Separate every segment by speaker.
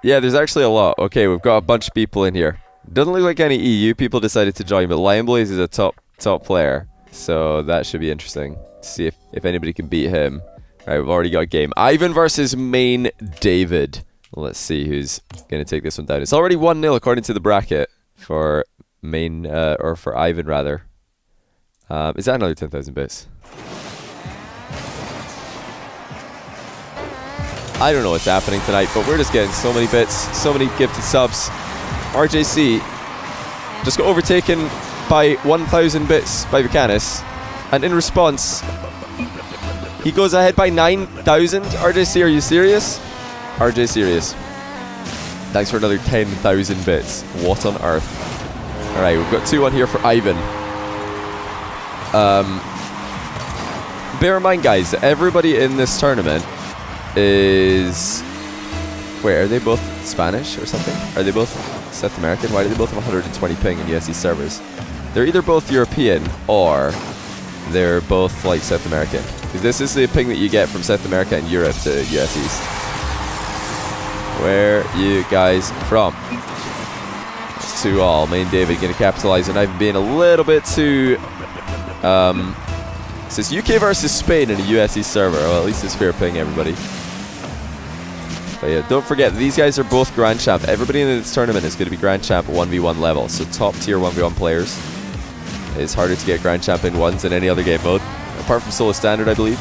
Speaker 1: Yeah, there's actually a lot. Okay, we've got a bunch of people in here. Doesn't look like any EU people decided to join, but Lionblaze is a top player. So that should be interesting. See if anybody can beat him. Right, we've already got a game. Ivan versus Main David. Let's see who's going to take this one down. It's already 1-0 according to the bracket for for Ivan rather. Is that another 10,000 bits? I don't know what's happening tonight, but we're just getting so many bits, so many gifted subs. RJC just got overtaken by 1,000 bits by Vicanis, and in response, he goes ahead by 9,000. RJC, are you serious? RJ serious. Thanks for another 10,000 bits. What on earth? Alright, we've got 2-1 here for Ivan. Bear in mind, guys, that everybody in this tournament is... Wait, are they both Spanish or something? Are they both South American? Why do they both have 120 ping in USC servers? They're either both European or they're both like South American. Because this is the ping that you get from South America and Europe to US East. Where you guys from? It's 2-all. Main David going to capitalize on Ivan being a little bit too... It says UK versus Spain in a US East server. Well, at least it's fair ping, everybody. But yeah, don't forget, these guys are both Grand Champ. Everybody in this tournament is going to be Grand Champ 1v1 level. So top tier 1v1 players. It's harder to get Grand Champ in ones than any other game mode. Apart from Solo Standard, I believe.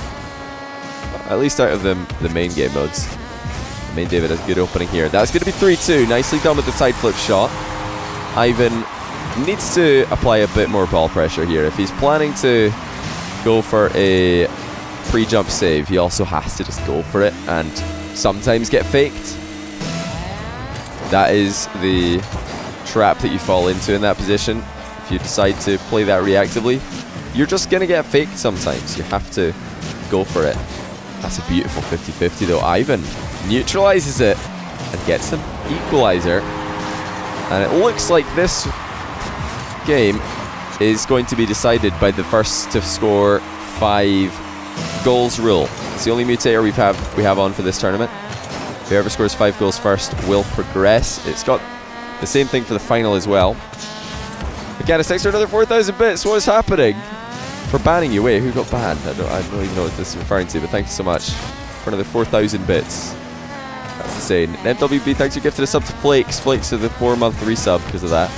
Speaker 1: At least out of the main game modes. Main David has a good opening here. That's going to be 3-2. Nicely done with the side flip shot. Ivan needs to apply a bit more ball pressure here. If he's planning to go for a pre-jump save, he also has to just go for it and sometimes get faked. That is the trap that you fall into in that position. If you decide to play that reactively, you're just going to get faked sometimes. You have to go for it. That's a beautiful 50-50 though. Ivan neutralizes it and gets an equalizer. And it looks like this game is going to be decided by the first to score 5 goals rule. It's the only mutator we have on for this tournament. Whoever scores 5 goals first will progress. It's got the same thing for the final as well. Again, it's extra another 4,000 bits. What is happening? For banning you. Wait, who got banned? I don't even know what this is referring to, but thank you so much for another 4,000 bits. That's insane. And MWB, thanks for gifting a sub to Flakes. Flakes to the 4-month resub because of that.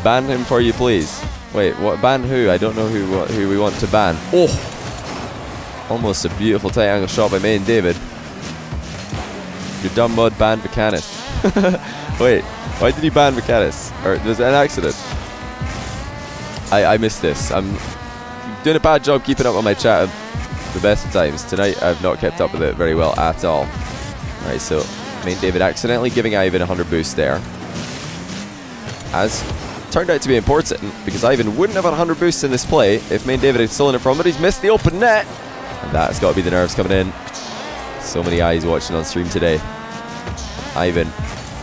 Speaker 1: Ban him for you, please. Wait, what? Ban who? I don't know who we want to ban. Oh! Almost a beautiful tight angle shot by Main David. Your dumb mud banned Vicanis. Wait, why did he ban Vicanis? Or was it an accident? I missed this. I'm doing a bad job keeping up on my chat at the best of times. Tonight I've not kept up with it very well at all. Alright, so Main David accidentally giving Ivan 100 boost there. As turned out to be important because Ivan wouldn't have had 100 boosts in this play if Main David had stolen it from him, but he's missed the open net. And that's got to be the nerves coming in. So many eyes watching on stream today. Ivan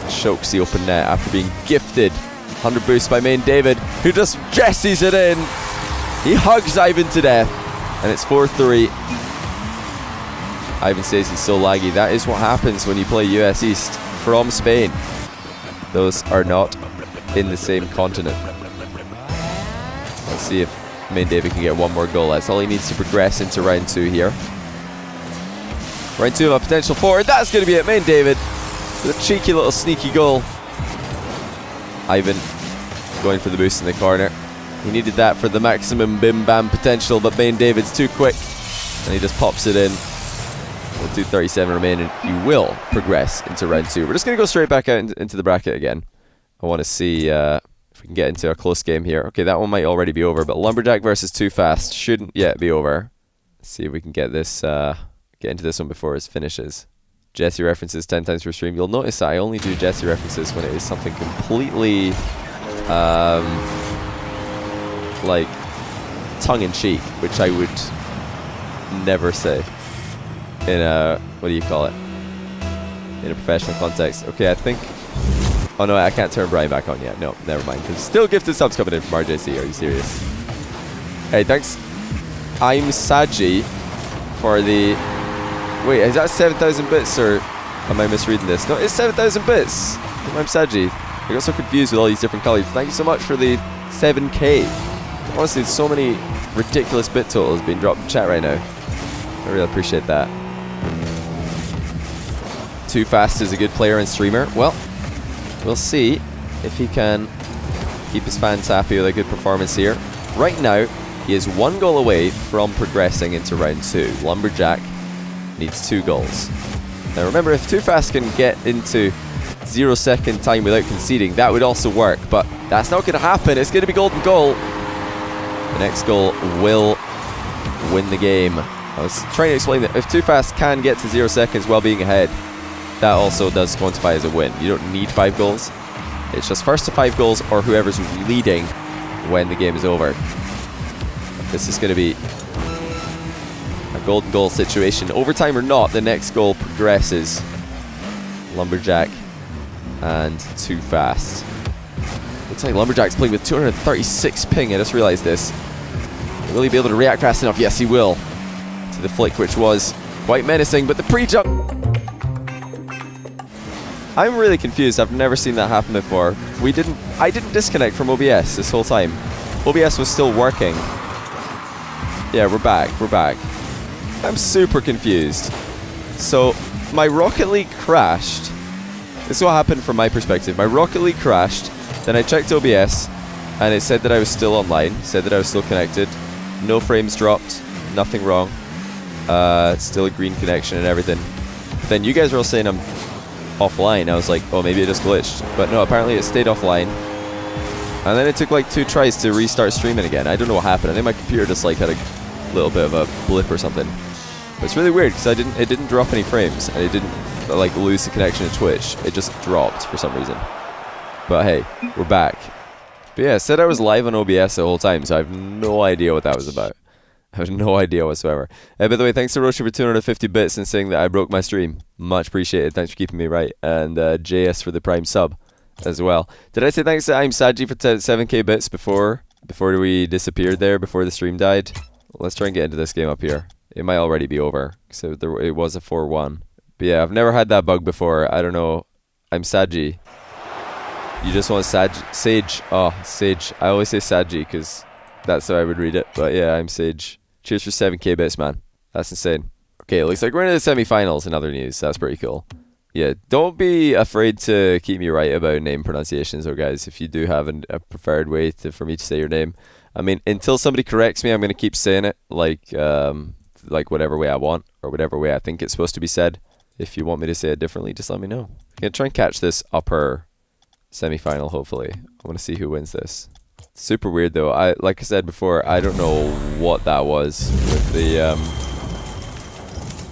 Speaker 1: chokes the open net after being gifted 100 boosts by Main David, who just jesses it in. He hugs Ivan to death, and it's 4-3. Ivan says he's so laggy. That is what happens when you play US East from Spain. Those are not in the same continent. Let's see if Main David can get one more goal. That's all he needs to progress into round 2 here. Round 2 of a potential forward. That's going to be it. Main David with a cheeky little sneaky goal. Ivan going for the boost in the corner. He needed that for the maximum bim bam potential, but Main David's too quick and he just pops it in. With 2:37 remaining, he will progress into round 2. We're just going to go straight back out into the bracket again. I want to see if we can get into a close game here. Okay, that one might already be over, but Lumberjack versus Too Fast shouldn't yet be over. Let's see if we can get this, get into this one before it finishes. Jesse references 10 times per stream. You'll notice that I only do Jesse references when it is something completely, like, tongue-in-cheek, which I would never say in a, what do you call it, in a professional context. Okay, I think... Oh no, I can't turn Brian back on yet. No, never mind. There's still gifted subs coming in from RJC. Are you serious? Hey, thanks. I'm Saji for the... Wait, is that 7,000 bits or Am I misreading this? No, it's 7,000 bits. I'm Saji. I got so confused with all these different colors. Thank you so much for the 7K. Honestly, so many ridiculous bit totals being dropped in chat right now. I really appreciate that. Too Fast is a good player and streamer. Well, we'll see if he can keep his fans happy with a good performance here. Right now, he is 1 goal away from progressing into round 2. Lumberjack needs 2 goals. Now remember, if Too Fast can get into 0-second time without conceding, that would also work, but that's not going to happen. It's going to be golden goal. The next goal will win the game. I was trying to explain that if Too Fast can get to 0 seconds while being ahead, that also does quantify as a win. You don't need 5 goals. It's just first to 5 goals or whoever's leading when the game is over. This is going to be a golden goal situation. Overtime or not, the next goal progresses. Lumberjack and Too Fast. Looks like Lumberjack's playing with 236 ping. I just realized this. Will he be able to react fast enough? Yes, he will. To the flick, which was quite menacing, but the pre-jump... I'm really confused. I've never seen that happen before. I didn't disconnect from OBS this whole time. OBS was still working. Yeah, we're back. We're back. I'm super confused. So, my Rocket League crashed. This is what happened from my perspective. My Rocket League crashed. Then I checked OBS, and it said that I was still online. Said that I was still connected. No frames dropped. Nothing wrong. Still a green connection and everything. But then you guys were all saying I'm offline. I was like, oh, maybe it just glitched. But no, apparently it stayed offline. And then it took like 2 tries to restart streaming again. I don't know what happened. I think my computer just like had a little bit of a blip or something. But it's really weird because it didn't drop any frames, and it didn't like lose the connection to Twitch. It just dropped for some reason. But hey, we're back. But yeah, I said I was live on OBS the whole time, so I have no idea what that was about. I have no idea whatsoever. By the way, thanks to Roshi for 250 bits and saying that I broke my stream. Much appreciated. Thanks for keeping me right. And JS for the Prime sub as well. Did I say thanks to I'm Saji for 7k bits before we disappeared there, before the stream died? Let's try and get into this game up here. It might already be over. So it was a 4-1. But yeah, I've never had that bug before. I don't know. I'm Saji. You just want Sage. Oh, Sage. I always say Saji because that's how I would read it. But yeah, I'm Sage. Cheers for 7k bits, man. That's insane. Okay, it looks like we're into the semi-finals in other news. That's pretty cool. Yeah, don't be afraid to keep me right about name pronunciations, though, guys. If you do have a preferred way for me to say your name. I mean, until somebody corrects me, I'm going to keep saying it like whatever way I want, or whatever way I think it's supposed to be said. If you want me to say it differently, just let me know. I'm going to try and catch this upper semi-final, hopefully. I want to see who wins this. Super weird, though. Like I said before, I don't know what that was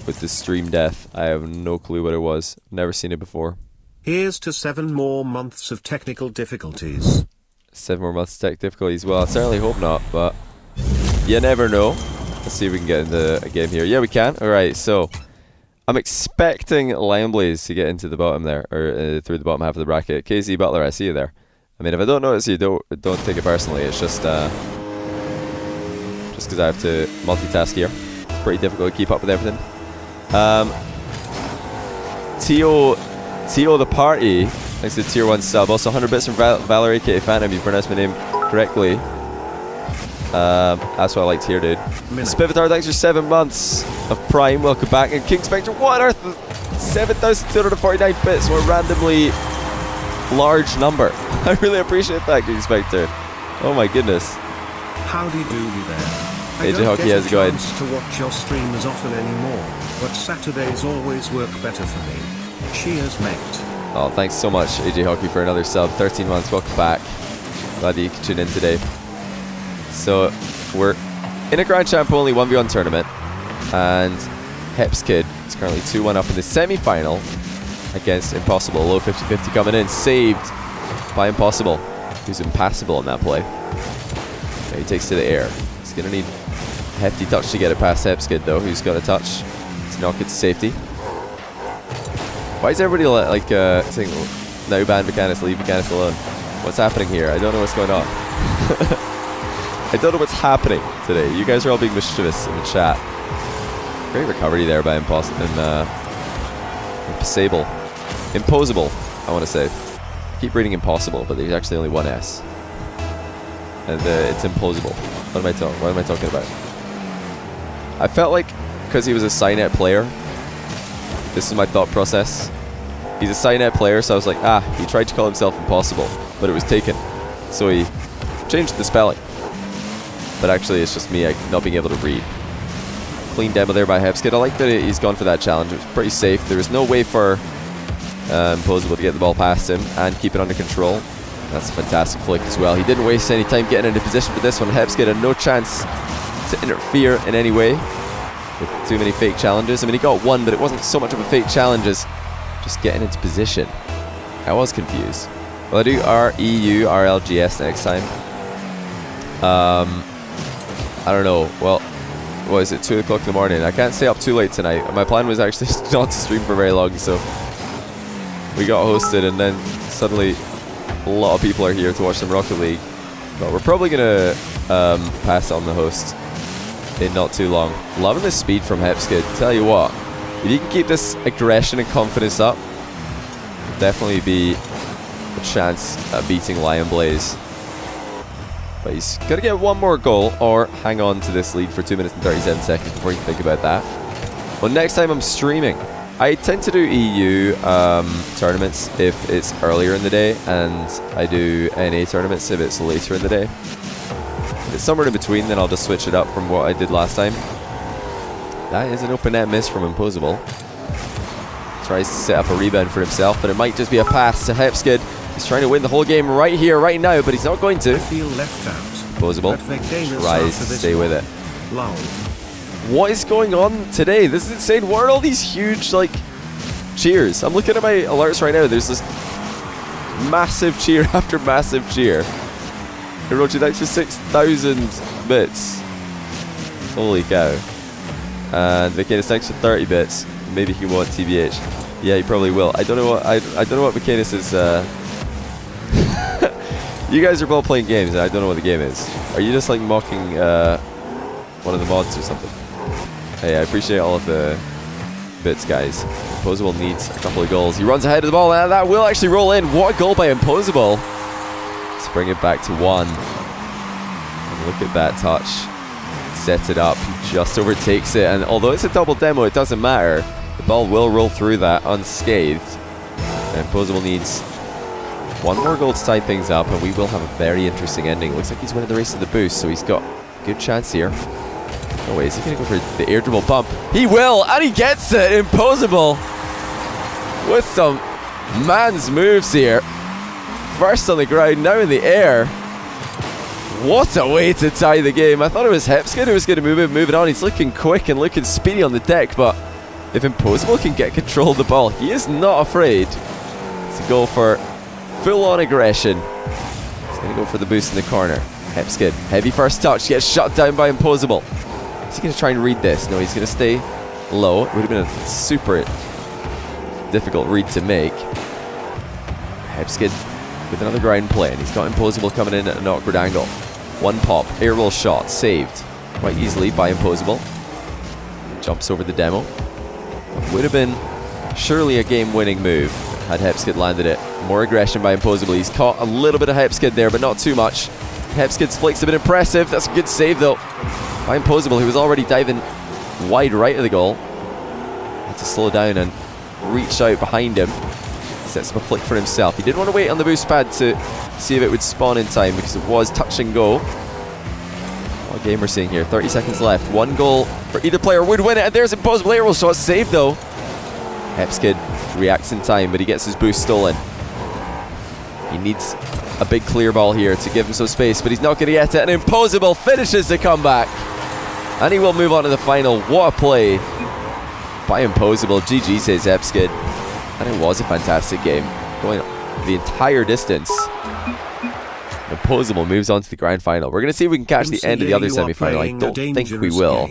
Speaker 1: with the stream death. I have no clue what it was. Never seen it before.
Speaker 2: Here's to 7 more months of technical difficulties.
Speaker 1: 7 more months of tech difficulties. Well, I certainly hope not, but you never know. Let's see if we can get into a game here. Yeah, we can. Alright, so I'm expecting Limeblaze to get into the bottom there, or through the bottom half of the bracket. KZ Butler, I see you there. I mean, if I don't notice you, don't take it personally. It's just because I have to multitask here. It's pretty difficult to keep up with everything. Tio the Party, thanks to Tier 1 sub. Also 100 bits from Valerie K. Phantom. You pronounced my name correctly. That's what I like to hear, dude. Spivitar, thanks for 7 months of Prime. Welcome back. And King Spectre, what on earth? 7,249 bits. What a randomly large number. I really appreciate that, King Spectre. Oh my goodness.
Speaker 2: Howdy doody there.
Speaker 1: AJ Hockey, how's it going?
Speaker 2: To watch your stream as often anymore, but Saturdays always work better for me. Cheers, mate.
Speaker 1: Oh, thanks so much, AJ Hockey, for another sub. 13 months. Welcome back. Glad that you could tune in today. So, we're in a Grand Champ only 1v1 tournament, and Heps Kid is currently 2-1 up in the semi-final against Impossible. Low 50-50 coming in, saved by Impossible, who's impassable in that play. Now he takes to the air. He's going to need a hefty touch to get it past Heps Kid, though, who's got a touch to knock it to safety. Why is everybody saying, now ban Mechanist, leave Mechanist alone? What's happening here? I don't know what's going on. I don't know what's happening today. You guys are all being mischievous in the chat. Great recovery there by Impossible. And Impossible. I want to say. I keep reading impossible, but there's actually only one S. And it's implausible. What am I talking about? I felt like, because he was a Cynet player, this is my thought process. He's a Cynet player, so I was like, he tried to call himself impossible, but it was taken. So he changed the spelling. But actually, it's just me not being able to read. Clean demo there by Hepskid. I like that he's gone for that challenge. It was pretty safe. There was no way for Impossible to get the ball past him and keep it under control. That's a fantastic flick as well. He didn't waste any time getting into position for this one. Hepskid had no chance to interfere in any way with too many fake challenges. I mean, he got one, but it wasn't so much of a fake challenge as just getting into position. I was confused. Will I do REU, RLGS next time? I don't know. Well, what is it? 2 o'clock in the morning. I can't stay up too late tonight. My plan was actually not to stream for very long, so we got hosted, and then suddenly a lot of people are here to watch some Rocket League. But we're probably gonna pass on the host in not too long. Loving the speed from Hepskid. Tell you what, if you can keep this aggression and confidence up, definitely be a chance at beating Lion Blaze. But he's got to get one more goal or hang on to this lead for 2 minutes and 37 seconds before you can think about that. Well, next time I'm streaming, I tend to do EU tournaments if it's earlier in the day, and I do NA tournaments if it's later in the day. If it's somewhere in between, then I'll just switch it up from what I did last time. That is an open net miss from Impossible. Tries to set up a rebound for himself, but it might just be a pass to Hepskid. He's trying to win the whole game right here, right now, but he's not going to.
Speaker 2: Feel left out.
Speaker 1: Impossible tries to stay with it.
Speaker 2: Lol.
Speaker 1: What is going on today? This is insane. What are all these huge, like, cheers? I'm looking at my alerts right now. There's this massive cheer after massive cheer. Hirochi, thanks for 6,000 bits. Holy cow. And Vicanus, thanks for 30 bits. Maybe he won't TBH. Yeah, he probably will. I don't know what Vicanus is. You guys are both playing games, and I don't know what the game is. Are you just like mocking one of the mods or something? Hey, I appreciate all of the bits, guys. Impossible needs a couple of goals. He runs ahead of the ball, and that will actually roll in. What a goal by Impossible. Let's bring it back to 1. And look at that touch. Sets it up, he just overtakes it, and although it's a double demo, it doesn't matter. The ball will roll through that unscathed. And Impossible needs one more goal to tie things up, and we will have a very interesting ending. Looks like he's winning the race to the boost, so he's got a good chance here. Oh wait, is he going to go for the air dribble bump? He will, and he gets it! Impossible with some man's moves here. First on the ground, now in the air. What a way to tie the game. I thought it was Hepskid who was going to move it on. He's looking quick and looking speedy on the deck, but if Impossible can get control of the ball, he is not afraid to go for full-on aggression. He's going to go for the boost in the corner. Hepskid, heavy first touch, gets shut down by Impossible. Is he going to try and read this? No, he's going to stay low. It would have been a super difficult read to make. Hepskid with another ground play, and he's got Impossible coming in at an awkward angle. One pop, air roll shot, saved quite easily by Impossible. Jumps over the demo. Would have been surely a game-winning move had Hepskid landed it. More aggression by Impossible. He's caught a little bit of Hepskid there, but not too much. Hepskid's flicks have been impressive. That's a good save, though, by Impossible, who was already diving wide right of the goal. Had to slow down and reach out behind him. Sets up a flick for himself. He didn't want to wait on the boost pad to see if it would spawn in time, because it was touch and go. What game we're seeing here. 30 seconds left. One goal for either player would win it, and there's Impossible air roll shot. Saved, though. Hepskid reacts in time, but he gets his boost stolen. He needs a big clear ball here to give him some space, but he's not going to get it, and Impossible finishes the comeback. And he will move on to the final. What a play by Impossible. GG, says Hepskid. And it was a fantastic game, going the entire distance. Impossible moves on to the grand final. We're going to see if we can catch the end of the other semi-final. I don't think we will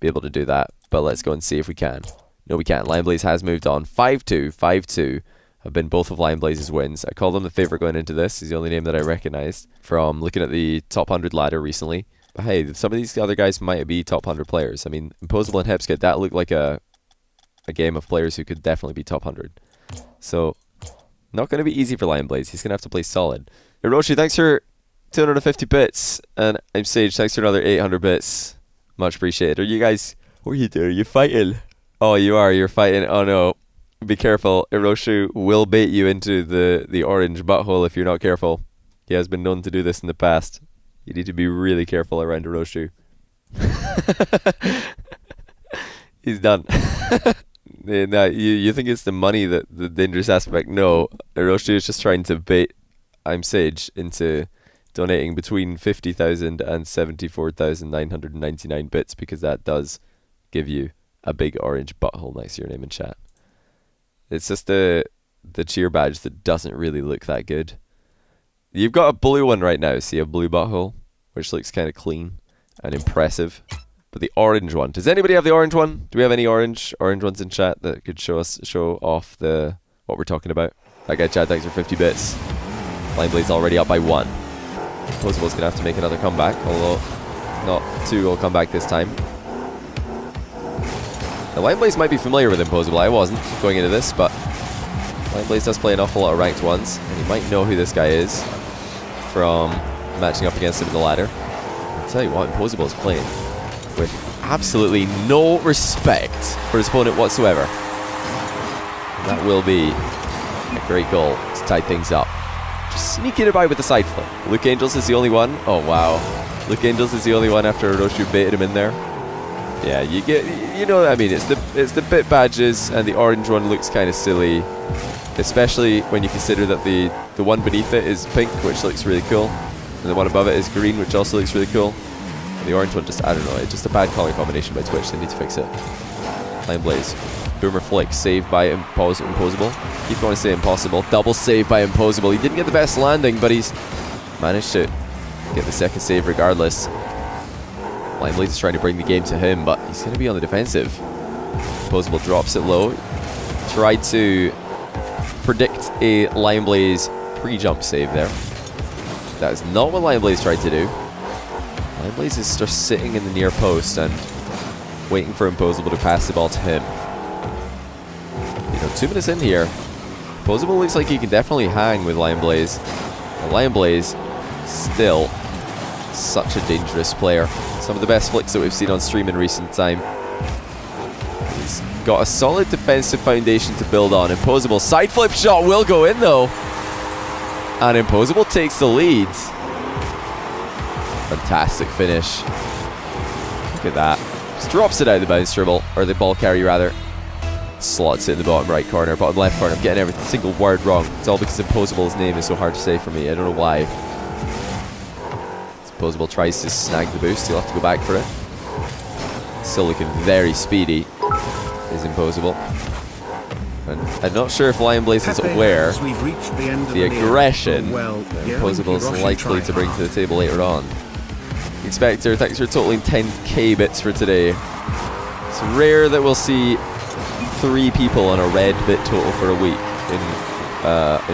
Speaker 1: be able to do that, but let's go and see if we can. No, we can't. Lion Blaze has moved on. 5-2, 5-2 have been both of Lion Blaze's wins. I called him the favourite going into this. He's the only name that I recognised from looking at the top 100 ladder recently. But hey, some of these other guys might be top 100 players. I mean, Impossible and Hepskid, that looked like a a game of players who could definitely be top 100. So, not going to be easy for Lion Blaze. He's going to have to play solid. Hiroshi, thanks for 250 bits. And I'm Sage, thanks for another 800 bits. Much appreciated. Are you guys... What are you doing? Are you fighting? Oh, you are. You're fighting. Oh, no. Be careful. Hiroshi will bait you into the orange butthole if you're not careful. He has been known to do this in the past. You need to be really careful around Hiroshi. He's done. No, you think it's the money that the dangerous aspect? No, Hiroshi is just trying to bait I'm Sage into donating between 50,000 and 74,999 bits, because that does give you a big orange butthole next to your name in chat. It's just the cheer badge that doesn't really look that good. You've got a blue one right now. See, a blue butthole, which looks kind of clean and impressive. But the orange one, does anybody have the orange one? Do we have any orange ones in chat that could show off what we're talking about? That guy Chad, thanks for 50 bits. Lion Blaze already up by 1. Posible's gonna have to make another comeback, although not 2 will come back this time. The Lion Blaze might be familiar with Imposable. I wasn't going into this, but Lion Blaze does play an awful lot of ranked ones, and he might know who this guy is from matching up against him in the ladder. I'll tell you what, Imposable is playing with absolutely no respect for his opponent whatsoever. And that will be a great goal to tie things up. Just sneaking it by with the side flip. Luke Angels is the only one. Oh wow. Luke Angels is the only one after Hiroshi baited him in there. Yeah, you know what I mean. It's the bit badges, and the orange one looks kind of silly, especially when you consider that the one beneath it is pink, which looks really cool, and the one above it is green, which also looks really cool. The orange one just, I don't know, it's just a bad color combination by Twitch. They need to fix it. Lion Blaze. Boomer Flick, saved by Imposable. Keep going to say Impossible. Double save by Imposable. He didn't get the best landing, but he's managed to get the second save regardless. Lion Blaze is trying to bring the game to him, but he's going to be on the defensive. Imposable drops it low. Tried to predict a Lion Blaze pre-jump save there. That is not what Lion Blaze tried to do. Lion Blaze is just sitting in the near post and waiting for Imposable to pass the ball to him. 2 minutes in here, Imposable looks like he can definitely hang with Lion Blaze. And Lion Blaze, still such a dangerous player. Some of the best flicks that we've seen on stream in recent time. He's got a solid defensive foundation to build on. Imposable side flip shot will go in though. And Imposable takes the lead. Fantastic finish. Look at that. Just drops it out of the bounce dribble, or the ball carry rather. Slots it in the bottom right corner, bottom left corner. I'm getting every single word wrong. It's all because Imposable's name is so hard to say for me. I don't know why. Imposable tries to snag the boost. He'll have to go back for it. Still looking very speedy is Imposable. And I'm not sure if Lion Blaze is aware of the aggression that Imposable is likely to bring to the table later on. Inspector, thanks for totaling 10k bits for today. It's rare that we'll see 3 people on a red bit total for a week in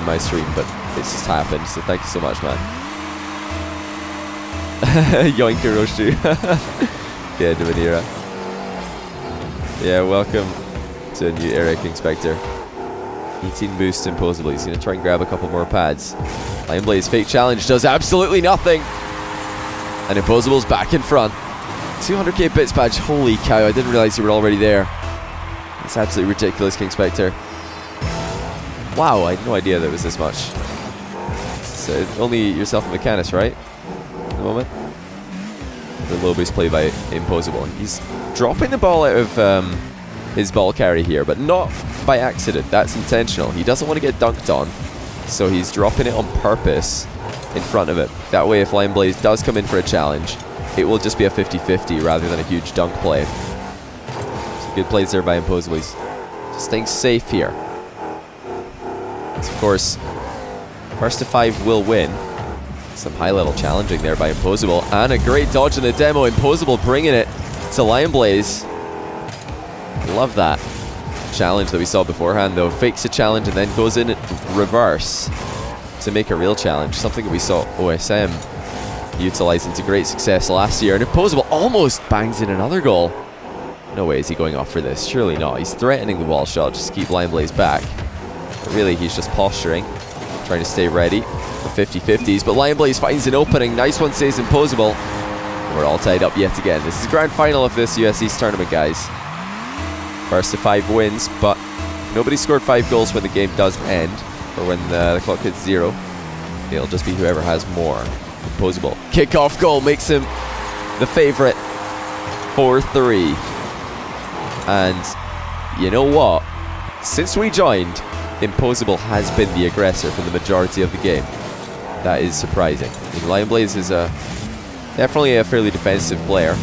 Speaker 1: my stream, but it's just happened, so thank you so much, man. Yoink Hiroshi. Yeah, Divinera. Yeah, welcome to a new era, Inspector. 18 boost Imposable. He's going to try and grab a couple more pads. Lion Blaze fake challenge does absolutely nothing. And Imposable's back in front. 200k bits badge. Holy cow, I didn't realize you were already there. It's absolutely ridiculous, King Spectre. Wow, I had no idea there was this much. It's only yourself and Mechanus, right? At the moment. The low boost play by Imposable. He's dropping the ball out of his ball carry here, but not by accident. That's intentional. He doesn't want to get dunked on, so he's dropping it on purpose in front of it. That way, if Lion Blaze does come in for a challenge, it will just be a 50-50 rather than a huge dunk play. Good plays there by Imposable. He's just staying safe here. So of course, first to 5 will win. Some high-level challenging there by Imposable. And a great dodge in the demo. Imposable bringing it to Lion Blaze. Love that challenge that we saw beforehand, though. Fakes a challenge and then goes in reverse to make a real challenge. Something that we saw OSM utilizing to great success last year. And Imposable almost bangs in another goal. No way is he going off for this. Surely not. He's threatening the wall shot just to keep Lion Blaze back. But really, he's just posturing, trying to stay ready for 50-50s. But Lion Blaze finds an opening. Nice one, says Imposable. And we're all tied up yet again. This is the grand final of this US East tournament, guys. First to 5 wins, but nobody scored 5 goals when the game does end, or when the clock hits 0. It'll just be whoever has more. Imposable. Kickoff goal makes him the favorite. 4-3. And you know what? Since we joined, Imposable has been the aggressor for the majority of the game. That is surprising. I mean, Lion Blaze is definitely a fairly defensive player.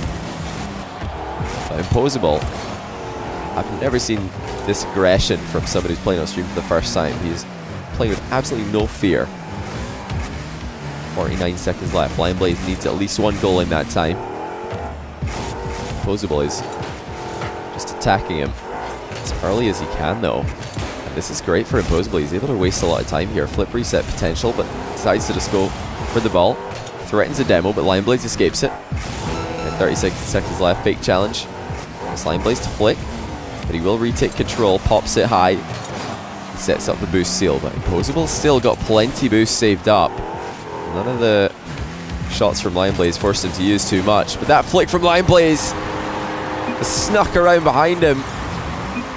Speaker 1: But Imposable, I've never seen this aggression from somebody who's playing on stream for the first time. He's playing with absolutely no fear. 49 seconds left. Lion Blaze needs at least 1 goal in that time. Imposable is just attacking him as early as he can, though. And this is great for Imposable. He's able to waste a lot of time here. Flip reset potential, but decides to just go for the ball. Threatens a demo, but Lion Blaze escapes it. And 36 seconds left. Fake challenge. It's Lion Blaze to flick, but he will retake control. Pops it high. Sets up the boost seal, but Imposable still got plenty boost saved up. None of the shots from Lion Blaze forced him to use too much, but that flick from Lion Blaze snuck around behind him.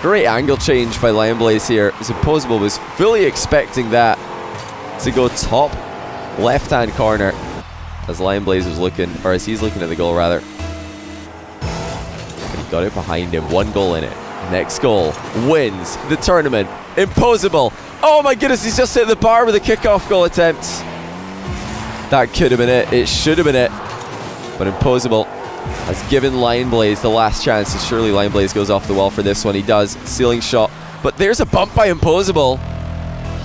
Speaker 1: Great angle change by Lion Blaze here, as Imposable was fully expecting that to go top left-hand corner as Lion Blaze was looking, or as he's looking at the goal rather. But he got it behind him. 1 goal in it. Next goal wins the tournament. Imposable. Oh my goodness, he's just hit the bar with a kickoff goal attempt. That could have been it. It should have been it. But Imposable has given Lion Blaze the last chance. And surely Lion Blaze goes off the wall for this one. He does. Ceiling shot. But there's a bump by Imposable.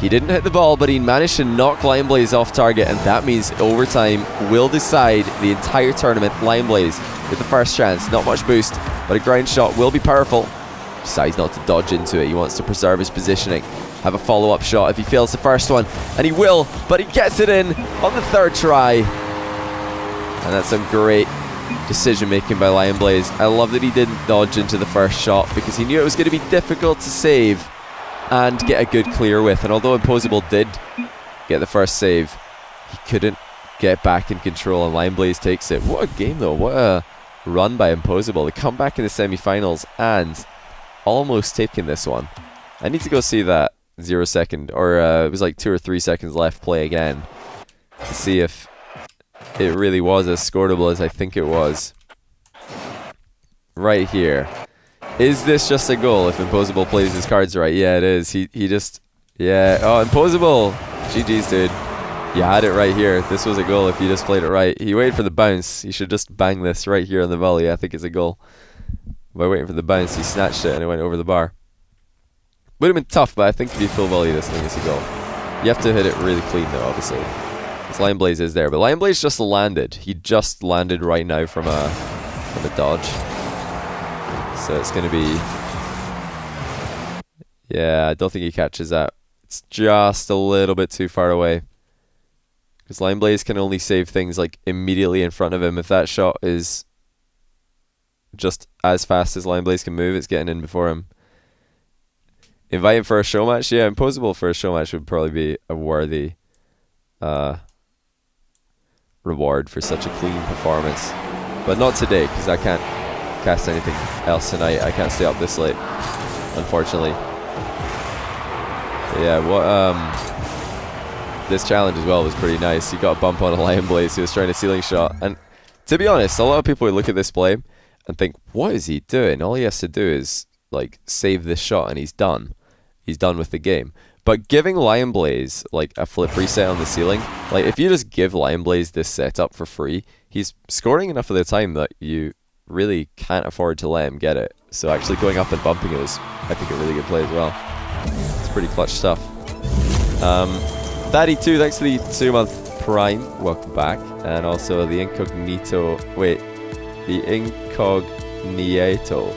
Speaker 1: He didn't hit the ball, but he managed to knock Lion Blaze off target. And that means overtime will decide the entire tournament. Lion Blaze with the first chance. Not much boost, but a ground shot will be powerful. Decides not to dodge into it. He wants to preserve his positioning. Have a follow-up shot if he fails the first one. And he will, but he gets it in on the 3rd try. And that's some great decision-making by Lion Blaze. I love that he didn't dodge into the first shot because he knew it was going to be difficult to save and get a good clear with. And although Imposable did get the first save, he couldn't get back in control, and Lion Blaze takes it. What a game, though. What a run by Imposable. They come back in the semi-finals and almost taking this one. I need to go see that 0 second, or it was like 2 or 3 seconds left play again to see if it really was as scoreable as I think it was. Right here. Is this just a goal if Imposable plays his cards right? Yeah, it is. He just... Yeah. Oh, Imposable! GG's, dude. You had it right here. This was a goal if you just played it right. He waited for the bounce. He should just bang this right here on the volley. I think it's a goal. By waiting for the bounce, he snatched it and it went over the bar. Would have been tough, but I think if you full volley this thing, it's a goal. You have to hit it really clean, though, obviously. Because Lion Blaze is there. But Lion Blaze just landed. He just landed right now from a dodge. So it's going to be... Yeah, I don't think he catches that. It's just a little bit too far away. Because Lion Blaze can only save things like immediately in front of him. If that shot is just as fast as Lion Blaze can move, it's getting in before him. Invite him for a show match? Yeah, Imposable for a show match would probably be a worthy reward for such a clean performance. But not today, because I can't cast anything else tonight. I can't stay up this late, unfortunately. But yeah, this challenge as well was pretty nice. He got a bump on a Lion Blaze. He was trying a ceiling shot. And to be honest, a lot of people would look at this play and think, what is he doing? All he has to do is like save this shot and he's done. He's done with the game. But giving Lion Blaze like a flip reset on the ceiling, like if you just give Lion Blaze this setup for free, he's scoring enough of the time that you really can't afford to let him get it. So actually going up and bumping it was, I think, a really good play as well. It's pretty clutch stuff. 32, thanks for the 2-month Prime. Welcome back. And also the Incognito. Wait, the Incognito.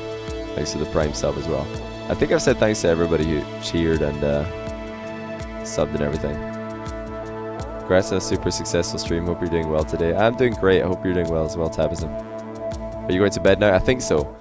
Speaker 1: Thanks for the Prime sub as well. I think I've said thanks to everybody who cheered and subbed and everything. Congrats on a super successful stream. Hope you're doing well today. I'm doing great. I hope you're doing well as well, Tabism. Are you going to bed now? I think so.